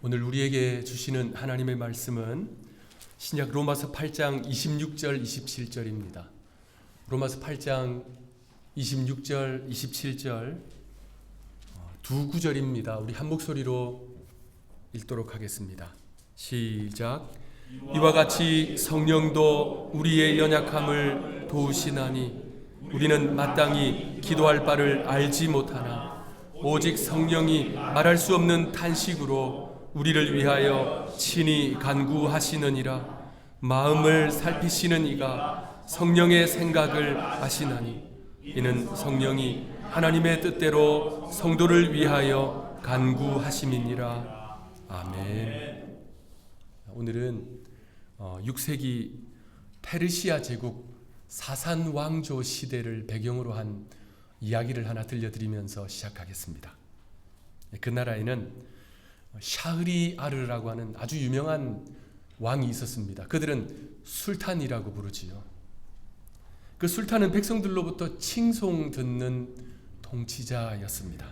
오늘 우리에게 주시는 하나님의 말씀은 신약 로마서 8장 26절 27절입니다. 로마서 8장 26절 27절 두 구절입니다. 우리 한 목소리로 읽도록 하겠습니다. 시작. 이와 같이 성령도 우리의 연약함을 도우시나니 우리는 마땅히 기도할 바를 알지 못하나 오직 성령이 말할 수 없는 탄식으로 우리를 위하여 친히 간구하시느니라. 마음을 살피시는 이가 성령의 생각을 아시나니 이는 성령이 하나님의 뜻대로 성도를 위하여 간구하심이니라. 아멘. 오늘은 6세기 페르시아 제국 사산 왕조 시대를 배경으로 한 이야기를 하나 들려드리면서 시작하겠습니다. 그 나라에는 샤흐리아르라고 하는 아주 유명한 왕이 있었습니다. 그들은 술탄이라고 부르지요. 그 술탄은 백성들로부터 칭송 듣는 통치자였습니다.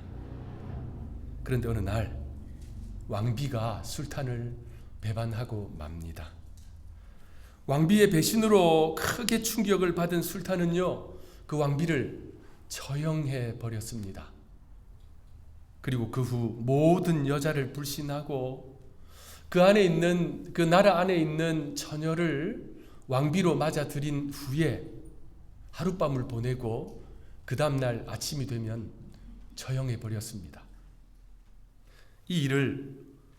그런데 어느 날 왕비가 술탄을 배반하고 맙니다. 왕비의 배신으로 크게 충격을 받은 술탄은요, 그 왕비를 처형해 버렸습니다. 그리고 그 후 모든 여자를 불신하고 그 나라 안에 있는 처녀를 왕비로 맞아들인 후에 하룻밤을 보내고 그 다음날 아침이 되면 처형해 버렸습니다. 이 일을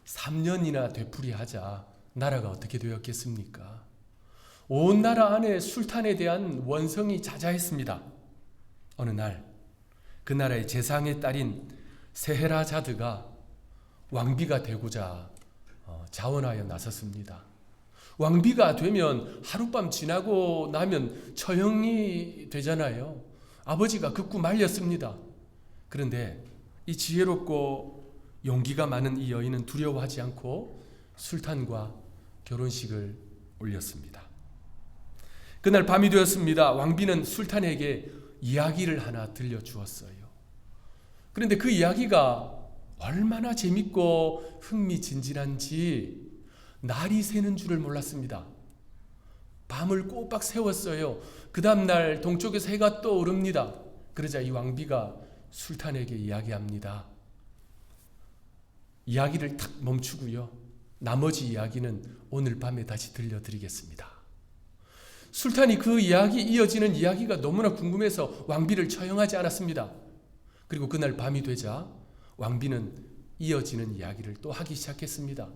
3년이나 되풀이하자 나라가 어떻게 되었겠습니까? 온 나라 안에 술탄에 대한 원성이 자자했습니다. 어느 날 그 나라의 재상의 딸인 세헤라자드가 왕비가 되고자 자원하여 나섰습니다. 왕비가 되면 하룻밤 지나고 나면 처형이 되잖아요. 아버지가 극구 말렸습니다. 그런데 이 지혜롭고 용기가 많은 이 여인은 두려워하지 않고 술탄과 결혼식을 올렸습니다. 그날 밤이 되었습니다. 왕비는 술탄에게 이야기를 하나 들려주었어요. 그런데 그 이야기가 얼마나 재밌고 흥미진진한지 날이 새는 줄을 몰랐습니다. 밤을 꼬박 새웠어요. 그 다음날 동쪽에서 해가 떠오릅니다. 그러자 이 왕비가 술탄에게 이야기합니다. 이야기를 탁 멈추고요. 나머지 이야기는 오늘 밤에 다시 들려드리겠습니다. 술탄이 그 이어지는 이야기가 너무나 궁금해서 왕비를 처형하지 않았습니다. 그리고 그날 밤이 되자 왕비는 이어지는 이야기를 또 하기 시작했습니다.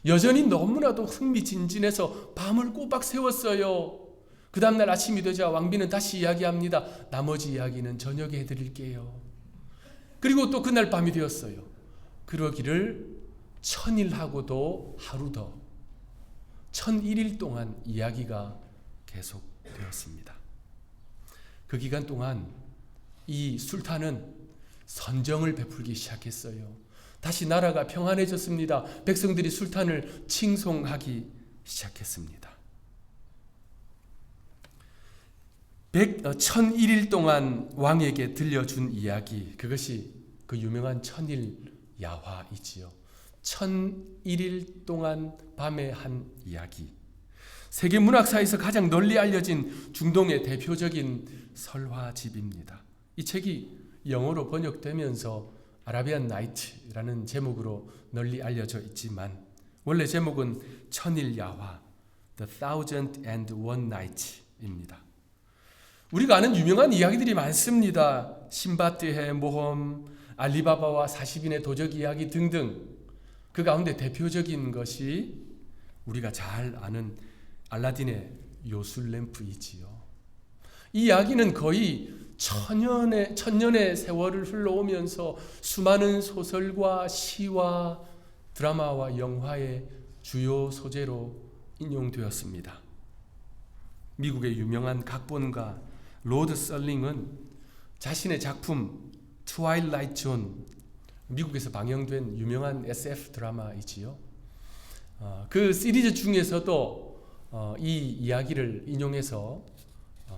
여전히 너무나도 흥미진진해서 밤을 꼬박 새웠어요. 그 다음날 아침이 되자 왕비는 다시 이야기합니다. 나머지 이야기는 저녁에 해드릴게요. 그리고 또 그날 밤이 되었어요. 그러기를 1000일하고도 하루 더 1001일 동안 이야기가 계속되었습니다. 그 기간 동안 이 술탄은 선정을 베풀기 시작했어요. 다시 나라가 평안해졌습니다. 백성들이 술탄을 칭송하기 시작했습니다. 1001일 동안 왕에게 들려준 이야기, 그것이 그 유명한 1000일 야화이지요. 1001일 동안 밤에 한 이야기. 세계 문학사에서 가장 널리 알려진 중동의 대표적인 설화집입니다. 이 책이 영어로 번역되면서 아라비안 나이트라는 제목으로 널리 알려져 있지만 원래 제목은 1000일 야화, The 1001 Night입니다. 우리가 아는 유명한 이야기들이 많습니다. 신바트의 모험, 알리바바와 40인의 도적 이야기 등등. 그 가운데 대표적인 것이 우리가 잘 아는 알라딘의 요술램프이지요. 이 이야기는 거의 천년의 세월을 흘러오면서 수많은 소설과 시와 드라마와 영화의 주요 소재로 인용되었습니다. 미국의 유명한 각본가 로드 설링은 자신의 작품 트와일라이트 존, 미국에서 방영된 유명한 SF 드라마이지요. 그 시리즈 중에서도 이 이야기를 인용해서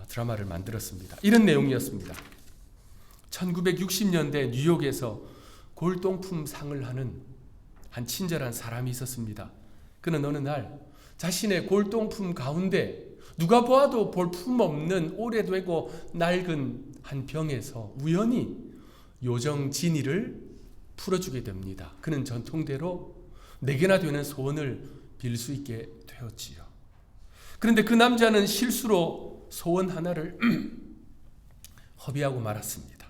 드라마를 만들었습니다. 이런 내용이었습니다. 1960년대 뉴욕에서 골동품 상을 하는 한 친절한 사람이 있었습니다. 그는 어느 날 자신의 골동품 가운데 누가 보아도 볼품 없는 오래되고 낡은 한 병에서 우연히 요정 지니를 풀어주게 됩니다. 그는 전통대로 4개나 되는 소원을 빌 수 있게 되었지요. 그런데 그 남자는 실수로 소원 하나를 허비하고 말았습니다.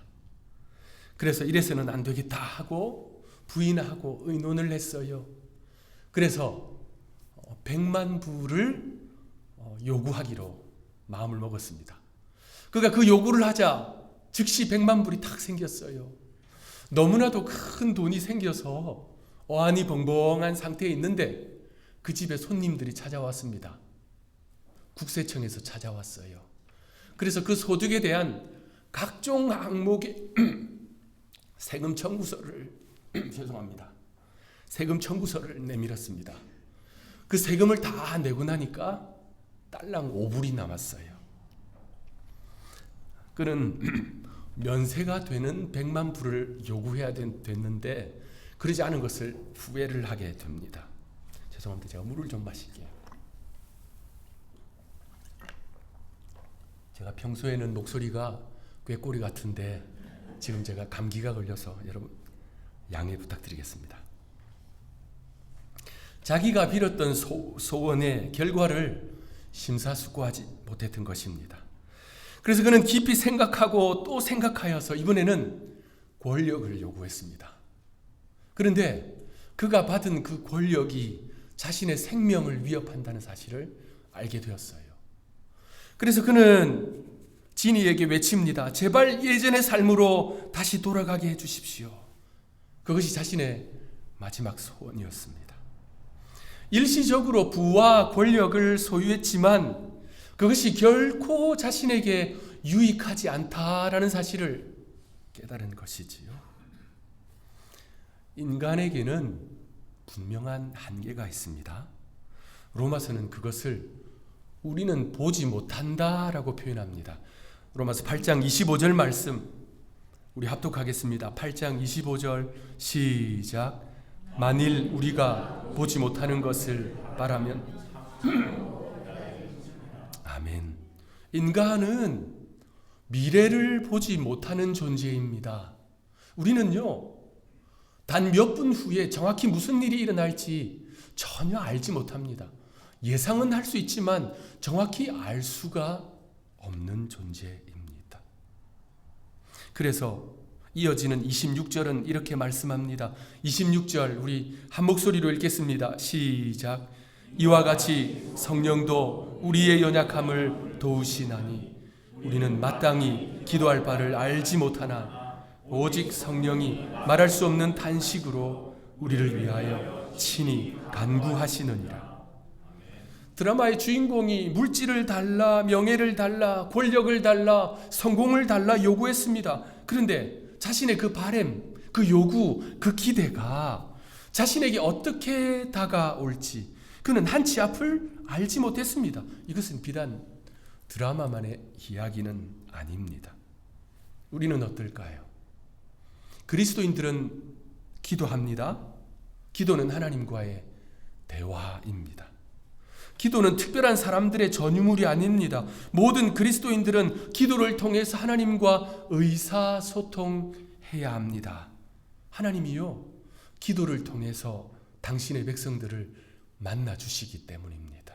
그래서 이래서는 안 되겠다 하고 부인하고 의논을 했어요. 그래서 100만 부를 요구하기로 마음을 먹었습니다. 그가 그 요구를 하자 즉시 100만 불이 탁 생겼어요. 너무나도 큰 돈이 생겨서 어안이 벙벙한 상태에 있는데 그 집에 손님들이 찾아왔습니다. 국세청에서 찾아왔어요. 그래서 그 소득에 대한 각종 항목의 세금 청구서를 세금 청구서를 내밀었습니다. 그 세금을 다 내고 나니까 딸랑 5불이 남았어요. 그는 면세가 되는 100만 불을 요구해야 됐는데 그러지 않은 것을 후회를 하게 됩니다. 죄송합니다. 제가 물을 좀 마실게요. 제가 평소에는 목소리가 꾀꼬리 같은데 지금 제가 감기가 걸려서 여러분 양해 부탁드리겠습니다. 자기가 빌었던 소원의 결과를 심사숙고하지 못했던 것입니다. 그래서 그는 깊이 생각하고 또 생각하여서 이번에는 권력을 요구했습니다. 그런데 그가 받은 그 권력이 자신의 생명을 위협한다는 사실을 알게 되었어요. 그래서 그는 지니에게 외칩니다. 제발 예전의 삶으로 다시 돌아가게 해주십시오. 그것이 자신의 마지막 소원이었습니다. 일시적으로 부와 권력을 소유했지만 그것이 결코 자신에게 유익하지 않다라는 사실을 깨달은 것이지요. 인간에게는 분명한 한계가 있습니다. 로마서는 그것을 우리는 보지 못한다라고 표현합니다. 로마서 8장 25절 말씀 우리 합독하겠습니다. 8장 25절 시작. 만일 우리가 보지 못하는 것을 바라면 아멘. 인간은 미래를 보지 못하는 존재입니다. 우리는요, 단 몇 분 후에 정확히 무슨 일이 일어날지 전혀 알지 못합니다. 예상은 할 수 있지만 정확히 알 수가 없는 존재입니다. 그래서 이어지는 26절은 이렇게 말씀합니다. 26절 우리 한 목소리로 읽겠습니다. 시작. 이와 같이 성령도 우리의 연약함을 도우시나니 우리는 마땅히 기도할 바를 알지 못하나 오직 성령이 말할 수 없는 탄식으로 우리를 위하여 친히 간구하시느니라. 드라마의 주인공이 물질을 달라, 명예를 달라, 권력을 달라, 성공을 달라 요구했습니다. 그런데 자신의 그 바램, 그 요구, 그 기대가 자신에게 어떻게 다가올지 그는 한치 앞을 알지 못했습니다. 이것은 비단 드라마만의 이야기는 아닙니다. 우리는 어떨까요? 그리스도인들은 기도합니다. 기도는 하나님과의 대화입니다. 기도는 특별한 사람들의 전유물이 아닙니다. 모든 그리스도인들은 기도를 통해서 하나님과 의사소통해야 합니다. 하나님이요, 기도를 통해서 당신의 백성들을 만나주시기 때문입니다.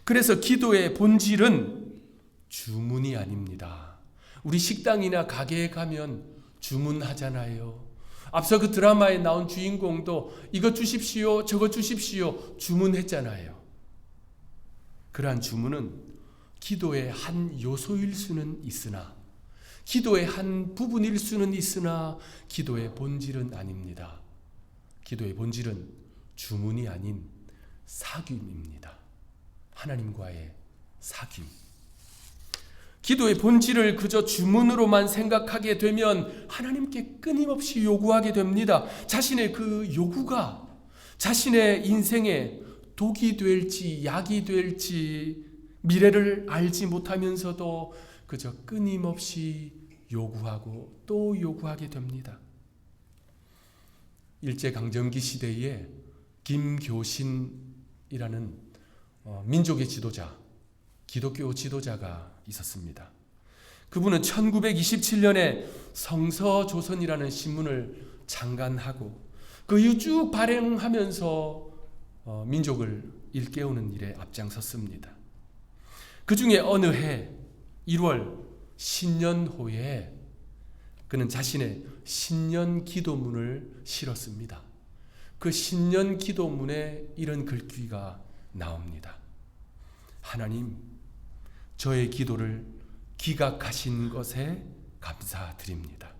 그래서 기도의 본질은 주문이 아닙니다. 우리 식당이나 가게에 가면 주문하잖아요. 앞서 그 드라마에 나온 주인공도 이거 주십시오, 저거 주십시오 주문했잖아요. 그러한 주문은 기도의 한 요소일 수는 있으나 기도의 한 부분일 수는 있으나 기도의 본질은 아닙니다. 기도의 본질은 주문이 아닌 사귐입니다. 하나님과의 사귐. 기도의 본질을 그저 주문으로만 생각하게 되면 하나님께 끊임없이 요구하게 됩니다. 자신의 그 요구가 자신의 인생에 독이 될지 약이 될지 미래를 알지 못하면서도 그저 끊임없이 요구하고 또 요구하게 됩니다. 일제강점기 시대에 김교신이라는 민족의 지도자, 기독교 지도자가 있었습니다. 그분은 1927년에 성서조선이라는 신문을 창간하고 그 이후 쭉 발행하면서 민족을 일깨우는 일에 앞장섰습니다. 그 중에 어느 해 1월 신년호에 그는 자신의 신년 기도문을 실었습니다. 그 신년 기도문에 이런 글귀가 나옵니다. 하나님, 저의 기도를 기각하신 것에 감사드립니다.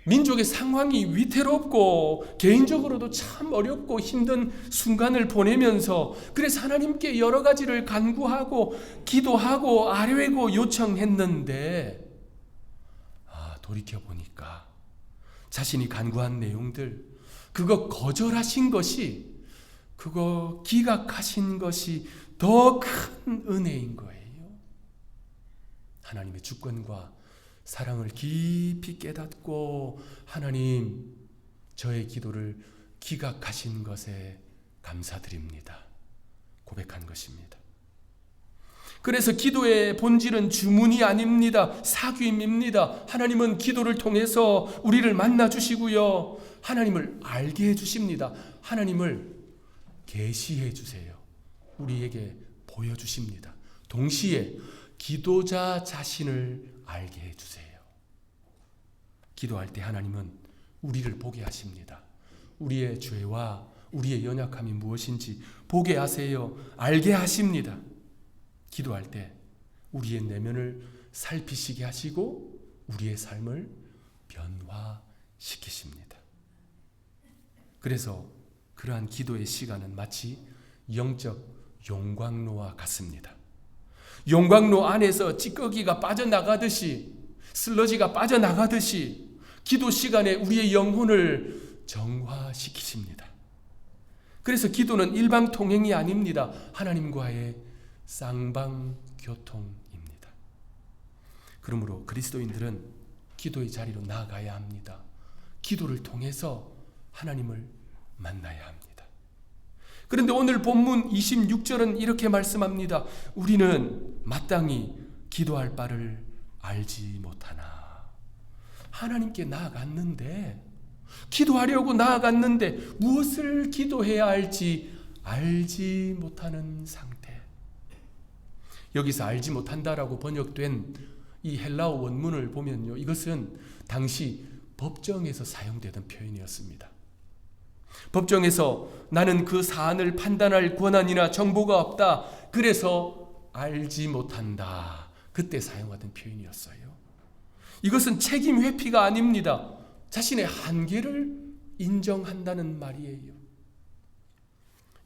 민족의 상황이 위태롭고 개인적으로도 참 어렵고 힘든 순간을 보내면서 그래서 하나님께 여러 가지를 간구하고 기도하고 아뢰고 요청했는데 돌이켜보니까 자신이 간구한 내용들 그거 거절하신 것이 그거 기각하신 것이 더 큰 은혜인 거예요. 하나님의 주권과 사랑을 깊이 깨닫고 하나님 저의 기도를 기각하신 것에 감사드립니다. 고백한 것입니다. 그래서 기도의 본질은 주문이 아닙니다. 사귐입니다. 하나님은 기도를 통해서 우리를 만나 주시고요. 하나님을 알게 해 주십니다. 하나님을 계시해 주세요. 우리에게 보여주십니다. 동시에 기도자 자신을 알게 해주세요. 기도할 때 하나님은 우리를 보게 하십니다. 우리의 죄와 우리의 연약함이 무엇인지 보게 하세요. 알게 하십니다. 기도할 때 우리의 내면을 살피시게 하시고 우리의 삶을 변화시키십니다. 그래서 그러한 기도의 시간은 마치 영적 용광로와 같습니다. 용광로 안에서 찌꺼기가 빠져나가듯이 슬러지가 빠져나가듯이 기도 시간에 우리의 영혼을 정화시키십니다. 그래서 기도는 일방통행이 아닙니다. 하나님과의 쌍방교통입니다. 그러므로 그리스도인들은 기도의 자리로 나아가야 합니다. 기도를 통해서 하나님을 만나야 합니다. 그런데 오늘 본문 26절은 이렇게 말씀합니다. 우리는 마땅히 기도할 바를 알지 못하나. 하나님께 나아갔는데 기도하려고 나아갔는데 무엇을 기도해야 할지 알지 못하는 상태. 여기서 알지 못한다라고 번역된 이 헬라어 원문을 보면요, 이것은 당시 법정에서 사용되던 표현이었습니다. 법정에서 나는 그 사안을 판단할 권한이나 정보가 없다. 그래서 알지 못한다. 그때 사용하던 표현이었어요. 이것은 책임 회피가 아닙니다. 자신의 한계를 인정한다는 말이에요.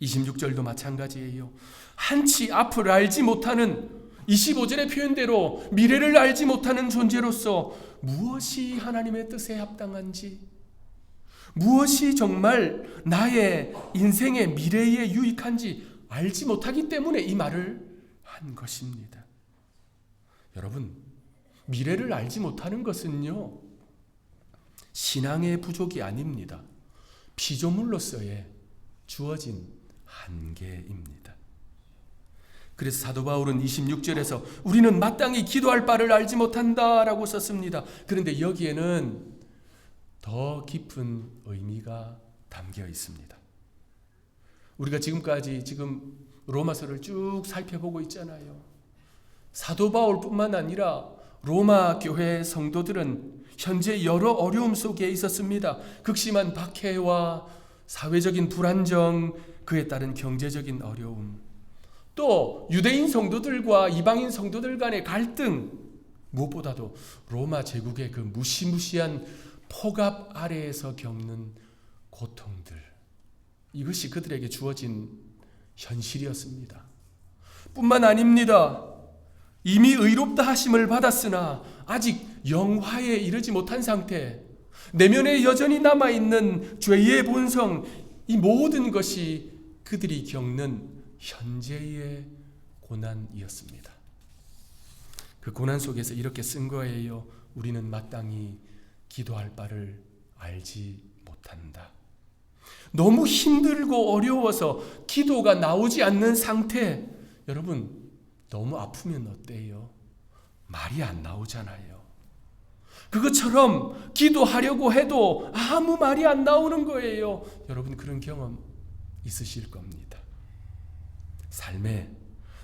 26절도 마찬가지예요. 한치 앞을 알지 못하는 25절의 표현대로 미래를 알지 못하는 존재로서 무엇이 하나님의 뜻에 합당한지, 무엇이 정말 나의 인생의 미래에 유익한지 알지 못하기 때문에 이 말을 한 것입니다. 여러분, 미래를 알지 못하는 것은요, 신앙의 부족이 아닙니다. 피조물로서의 주어진 한계입니다. 그래서 사도 바울은 26절에서 우리는 마땅히 기도할 바를 알지 못한다라고 썼습니다. 그런데 여기에는 더 깊은 의미가 담겨 있습니다. 우리가 지금까지 로마서를 쭉 살펴보고 있잖아요. 사도 바울뿐만 아니라 로마 교회 성도들은 현재 여러 어려움 속에 있었습니다. 극심한 박해와 사회적인 불안정, 그에 따른 경제적인 어려움, 또 유대인 성도들과 이방인 성도들 간의 갈등, 무엇보다도 로마 제국의 그 무시무시한 폭압 아래에서 겪는 고통들, 이것이 그들에게 주어진 현실이었습니다. 뿐만 아닙니다. 이미 의롭다 하심을 받았으나 아직 영화에 이르지 못한 상태, 내면에 여전히 남아있는 죄의 본성, 이 모든 것이 그들이 겪는 현재의 고난이었습니다. 그 고난 속에서 이렇게 쓴 거예요. 우리는 마땅히 기도할 바를 알지 못하나. 못한다. 너무 힘들고 어려워서 기도가 나오지 않는 상태. 여러분, 너무 아프면 어때요? 말이 안 나오잖아요. 그것처럼 기도하려고 해도 아무 말이 안 나오는 거예요. 여러분, 그런 경험 있으실 겁니다. 삶에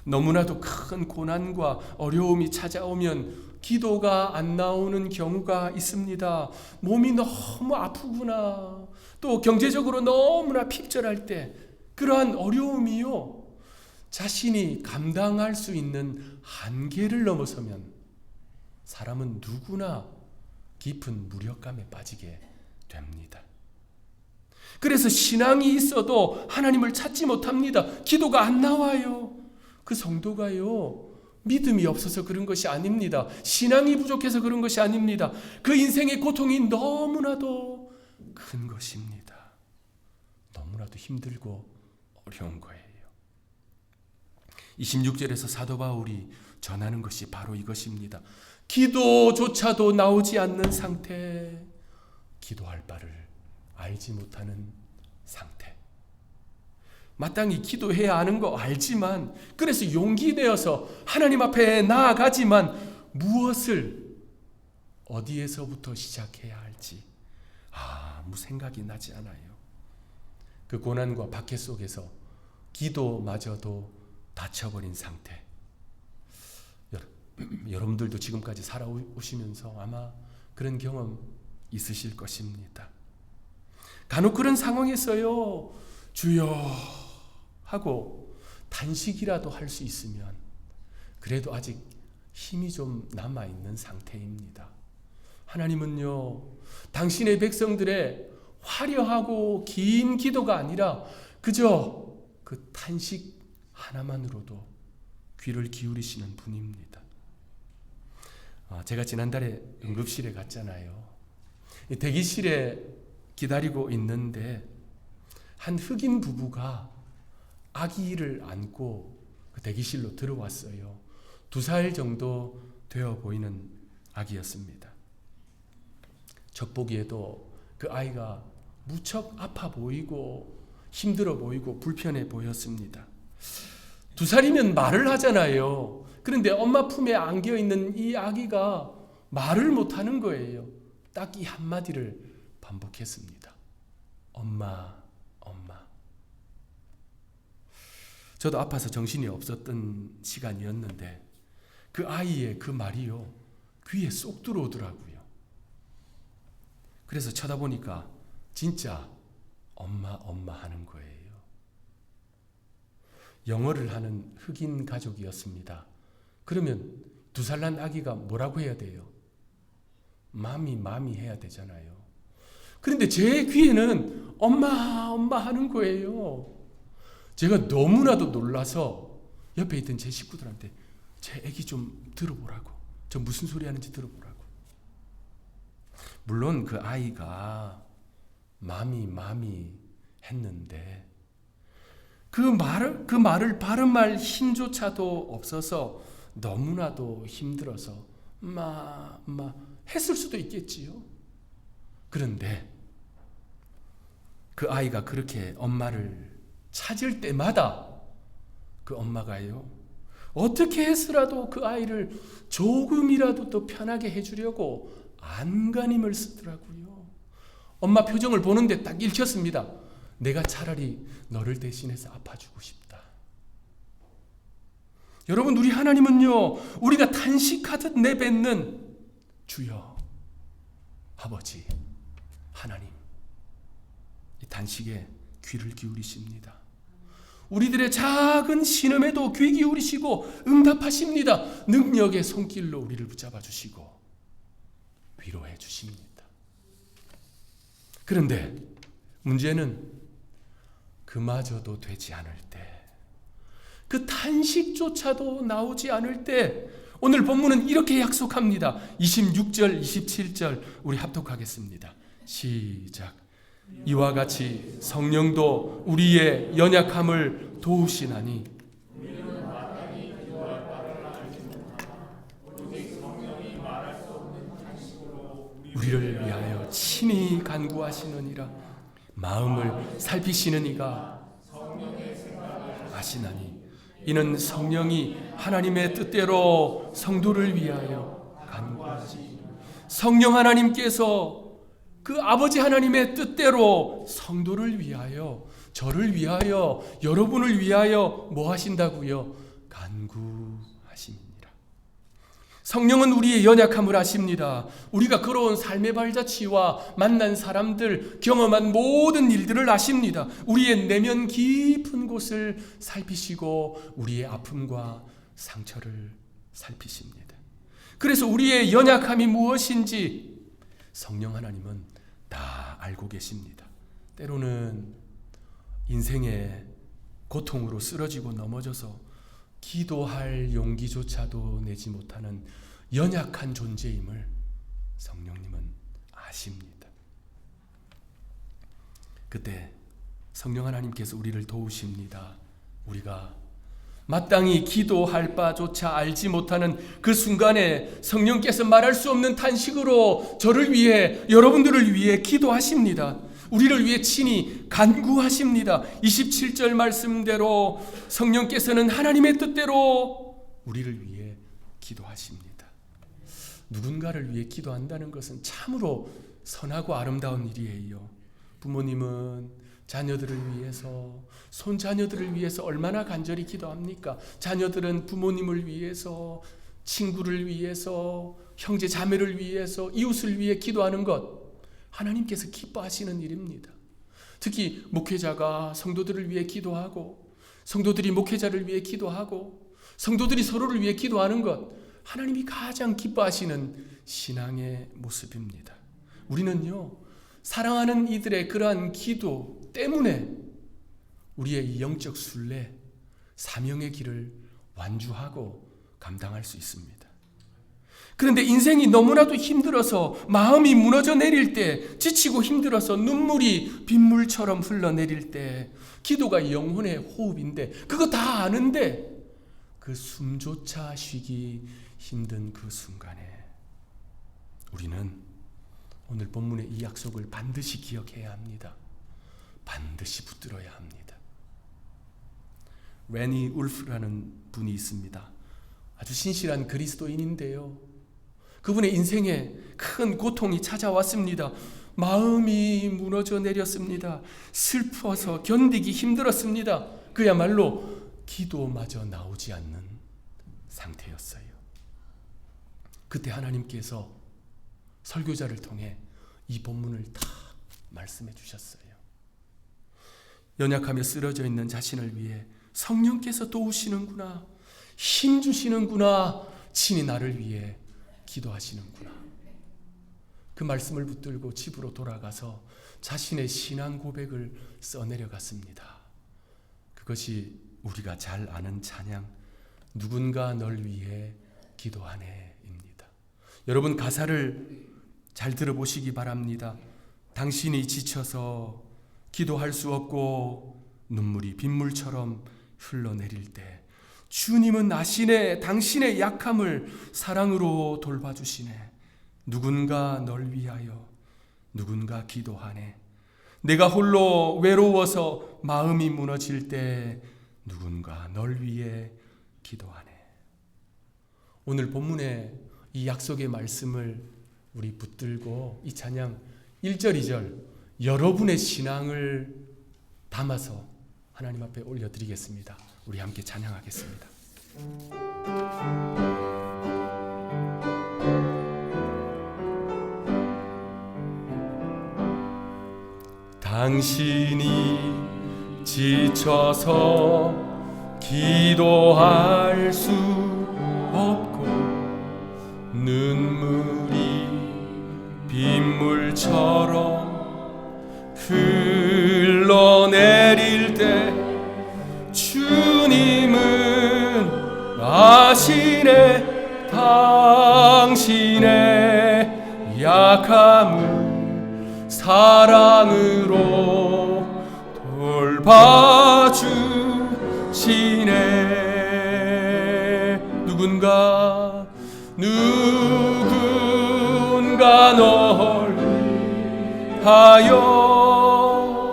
너무나도 큰 고난과 어려움이 찾아오면 기도가 안 나오는 경우가 있습니다. 몸이 너무 아프구나. 또 경제적으로 너무나 핍절할 때 그러한 어려움이요, 자신이 감당할 수 있는 한계를 넘어서면 사람은 누구나 깊은 무력감에 빠지게 됩니다. 그래서 신앙이 있어도 하나님을 찾지 못합니다. 기도가 안 나와요. 그 성도가요, 믿음이 없어서 그런 것이 아닙니다. 신앙이 부족해서 그런 것이 아닙니다. 그 인생의 고통이 너무나도 큰 것입니다. 너무나도 힘들고 어려운 거예요. 26절에서 사도 바울이 전하는 것이 바로 이것입니다. 기도조차도 나오지 않는 상태, 기도할 바를 알지 못하는 상태. 마땅히 기도해야 하는 거 알지만, 그래서 용기 내어서 하나님 앞에 나아가지만 무엇을 어디에서부터 시작해야 할지 아무 생각이 나지 않아요. 그 고난과 박해 속에서 기도마저도 닫혀버린 상태. 여러분들도 지금까지 살아오시면서 아마 그런 경험 있으실 것입니다. 간혹 그런 상황에서요, 주여 하고 단식이라도 할 수 있으면 그래도 아직 힘이 좀 남아있는 상태입니다. 하나님은요, 당신의 백성들의 화려하고 긴 기도가 아니라 그저 그 탄식 하나만으로도 귀를 기울이시는 분입니다. 제가 지난달에 응급실에 갔잖아요. 대기실에 기다리고 있는데 한 흑인 부부가 아기를 안고 그 대기실로 들어왔어요. 2살 정도 되어 보이는 아기였습니다. 첫 보기에도 그 아이가 무척 아파 보이고 힘들어 보이고 불편해 보였습니다. 2살이면 말을 하잖아요. 그런데 엄마 품에 안겨 있는 이 아기가 말을 못하는 거예요. 딱 이 한마디를 반복했습니다. 엄마, 엄마. 저도 아파서 정신이 없었던 시간이었는데 그 아이의 그 말이요, 귀에 쏙 들어오더라고요. 그래서 쳐다보니까 진짜 엄마, 엄마 하는 거예요. 영어를 하는 흑인 가족이었습니다. 그러면 2살 난 아기가 뭐라고 해야 돼요? 마미, 마미 해야 되잖아요. 그런데 제 귀에는 엄마, 엄마 하는 거예요. 제가 너무나도 놀라서 옆에 있던 제 식구들한테 제 애기 좀 들어보라고, 저 무슨 소리 하는지 들어보라고. 물론 그 아이가 마미, 마미 했는데 그 말을 발음할 힘조차도 없어서 너무나도 힘들어서 마 했을 수도 있겠지요. 그런데 그 아이가 그렇게 엄마를 찾을 때마다 그 엄마가요, 어떻게 해서라도 그 아이를 조금이라도 더 편하게 해주려고 안간힘을 쓰더라고요. 엄마 표정을 보는데 딱 읽혔습니다. 내가 차라리 너를 대신해서 아파주고 싶다. 여러분, 우리 하나님은요, 우리가 탄식하듯 내뱉는 주여, 아버지, 하나님, 이 단식에 귀를 기울이십니다. 우리들의 작은 신음에도 귀 기울이시고 응답하십니다. 능력의 손길로 우리를 붙잡아 주시고 위로해 주십니다. 그런데 문제는 그마저도 되지 않을 때, 그 탄식조차도 나오지 않을 때 오늘 본문은 이렇게 약속합니다. 26절, 27절 우리 합독하겠습니다. 시작. 이와 같이 성령도 우리의 연약함을 도우시나니 우리를 위하여 친히 간구하시느니라. 마음을 살피시는 이가 아시나니 이는 성령이 하나님의 뜻대로 성도를 위하여 간구하시. 성령 하나님께서 그 아버지 하나님의 뜻대로 성도를 위하여, 저를 위하여, 여러분을 위하여 뭐 하신다고요? 간구하십니다. 성령은 우리의 연약함을 아십니다. 우리가 걸어온 삶의 발자취와 만난 사람들, 경험한 모든 일들을 아십니다. 우리의 내면 깊은 곳을 살피시고 우리의 아픔과 상처를 살피십니다. 그래서 우리의 연약함이 무엇인지 성령 하나님은 다 알고 계십니다. 때로는 인생의 고통으로 쓰러지고 넘어져서 기도할 용기조차도 내지 못하는 연약한 존재임을 성령님은 아십니다. 그때 성령 하나님께서 우리를 도우십니다. 우리가 마땅히 기도할 바조차 알지 못하는 그 순간에 성령께서 말할 수 없는 탄식으로 저를 위해, 여러분들을 위해 기도하십니다. 우리를 위해 친히 간구하십니다. 27절 말씀대로 성령께서는 하나님의 뜻대로 우리를 위해 기도하십니다. 누군가를 위해 기도한다는 것은 참으로 선하고 아름다운 일이에요. 부모님은 자녀들을 위해서, 손자녀들을 위해서 얼마나 간절히 기도합니까? 자녀들은 부모님을 위해서, 친구를 위해서, 형제 자매를 위해서, 이웃을 위해 기도하는 것, 하나님께서 기뻐하시는 일입니다. 특히 목회자가 성도들을 위해 기도하고, 성도들이 목회자를 위해 기도하고, 성도들이 서로를 위해 기도하는 것, 하나님이 가장 기뻐하시는 신앙의 모습입니다. 우리는요, 사랑하는 이들의 그러한 기도 때문에 우리의 영적 순례, 사명의 길을 완주하고 감당할 수 있습니다. 그런데 인생이 너무나도 힘들어서 마음이 무너져 내릴 때, 지치고 힘들어서 눈물이 빗물처럼 흘러내릴 때, 기도가 영혼의 호흡인데 그거 다 아는데 그 숨조차 쉬기 힘든 그 순간에 우리는 오늘 본문의 이 약속을 반드시 기억해야 합니다. 반드시 붙들어야 합니다. 레니 울프라는 분이 있습니다. 아주 신실한 그리스도인인데요. 그분의 인생에 큰 고통이 찾아왔습니다. 마음이 무너져 내렸습니다. 슬퍼서 견디기 힘들었습니다. 그야말로 기도마저 나오지 않는 상태였어요. 그때 하나님께서 설교자를 통해 이 본문을 다 말씀해 주셨어요. 연약하며 쓰러져 있는 자신을 위해 성령께서 도우시는구나, 힘 주시는구나, 친히 나를 위해 기도하시는구나. 그 말씀을 붙들고 집으로 돌아가서 자신의 신앙 고백을 써내려갔습니다. 그것이 우리가 잘 아는 찬양, 누군가 널 위해 기도하네입니다. 여러분 가사를 잘 들어보시기 바랍니다. 당신이 지쳐서 기도할 수 없고 눈물이 빗물처럼 흘러내릴 때 주님은 아시네. 당신의 약함을 사랑으로 돌봐주시네. 누군가 널 위하여 누군가 기도하네. 내가 홀로 외로워서 마음이 무너질 때 누군가 널 위해 기도하네. 오늘 본문의 이 약속의 말씀을 우리 붙들고 이 찬양 1절 2절 여러분의 신앙을 담아서 하나님 앞에 올려드리겠습니다. 우리 함께 찬양하겠습니다. 당신이 지쳐서 기도할 수 없고 눈물이 빗물처럼 흘러내릴 때 주님은 아시네. 당신의 약함을 사랑으로 돌봐주시네. 누군가 널 하여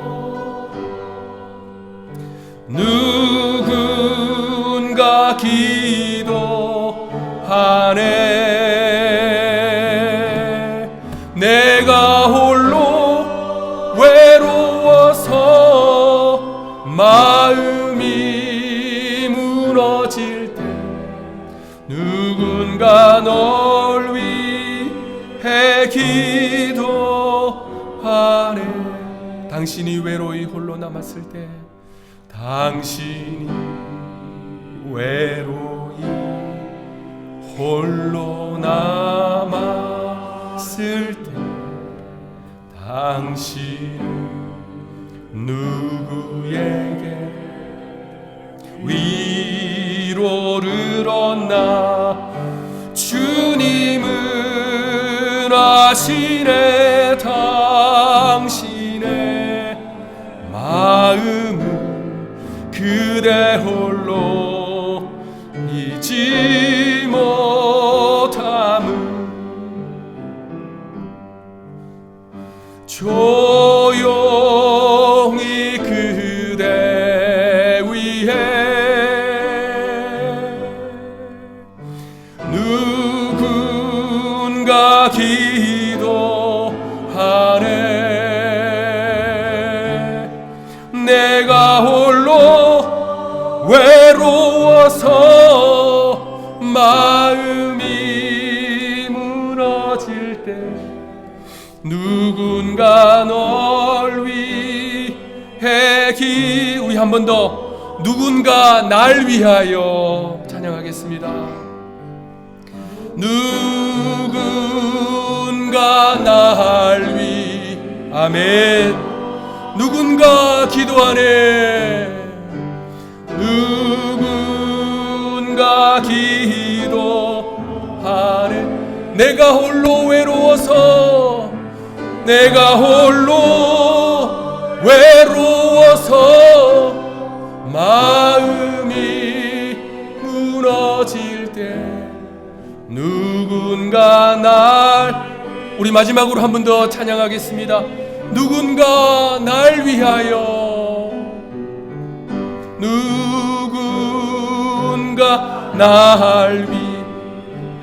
누군가 기도하네. 내가 홀로 외로워서 마음이 무너질 때 누군가 널 위해 기도하네. 당신이 외로이 홀로 남았을 때, 당신이 외로이 홀로 남았을 때 당신은 누구에게 위로를 얻나. 주님은 아시네. 당신의 마음은 그대 홀로 잊지 못함은 조용히 그대 위해 누군가 기도하네. 내가 홀로 외로워서 마음이 무너질 때 누군가 널 위해 우리 한 번 더 누군가 날 위하여 찬양하겠습니다. 누군가 날 위 아멘. 누군가 기도하네. 누군가 기도하네. 내가 홀로 외로워서, 내가 홀로 외로워서 마음이 무너질 때 누군가 날, 우리 마지막으로 한 번 더 찬양하겠습니다. 누군가 날 위하여, 누군가 날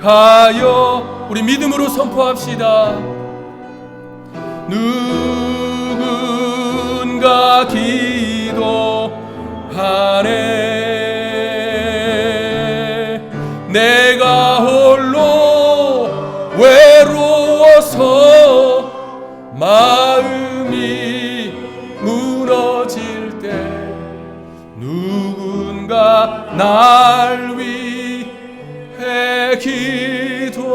위하여 우리 믿음으로 선포합시다. 누군가 기도하네. 내가 홀로 외로워서 마음이 무너질 때 누군가 날 위해 기도하네.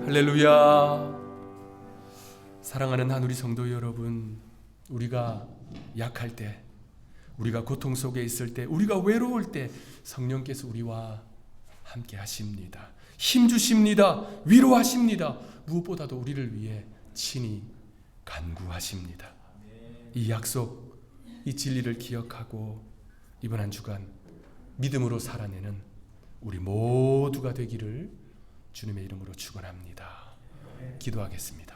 할렐루야. 사랑하는 하누리 성도 여러분, 우리가 약할 때, 우리가 고통 속에 있을 때, 우리가 외로울 때 성령께서 우리와 함께 하십니다. 힘 주십니다. 위로하십니다. 무엇보다도 우리를 위해 친히 간구하십니다. 이 약속, 이 진리를 기억하고 이번 한 주간 믿음으로 살아내는 우리 모두가 되기를 주님의 이름으로 축원합니다. 기도하겠습니다.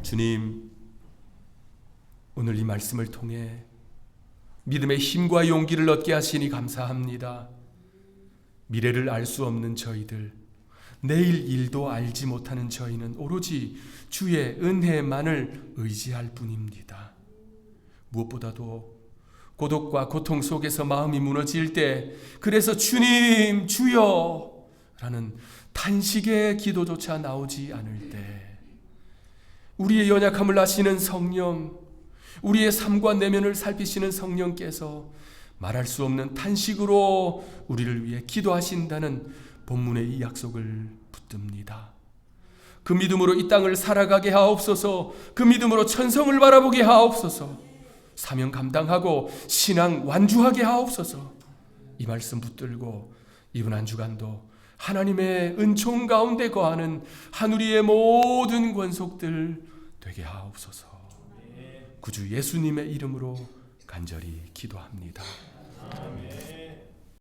주님, 오늘 이 말씀을 통해 믿음의 힘과 용기를 얻게 하시니 감사합니다. 미래를 알 수 없는 저희들, 내일 일도 알지 못하는 저희는 오로지 주의 은혜만을 의지할 뿐입니다. 무엇보다도 고독과 고통 속에서 마음이 무너질 때, 그래서 주님, 주여 라는 탄식의 기도조차 나오지 않을 때, 우리의 연약함을 아시는 성령, 우리의 삶과 내면을 살피시는 성령께서 말할 수 없는 탄식으로 우리를 위해 기도하신다는 본문의 이 약속을 붙듭니다. 그 믿음으로 이 땅을 살아가게 하옵소서. 그 믿음으로 천성을 바라보게 하옵소서. 사명 감당하고 신앙 완주하게 하옵소서. 이 말씀 붙들고 이번 한 주간도 하나님의 은총 가운데 거하는 하누리의 모든 권속들 되게 하옵소서. 구주 예수님의 이름으로 간절히 기도합니다. 아멘.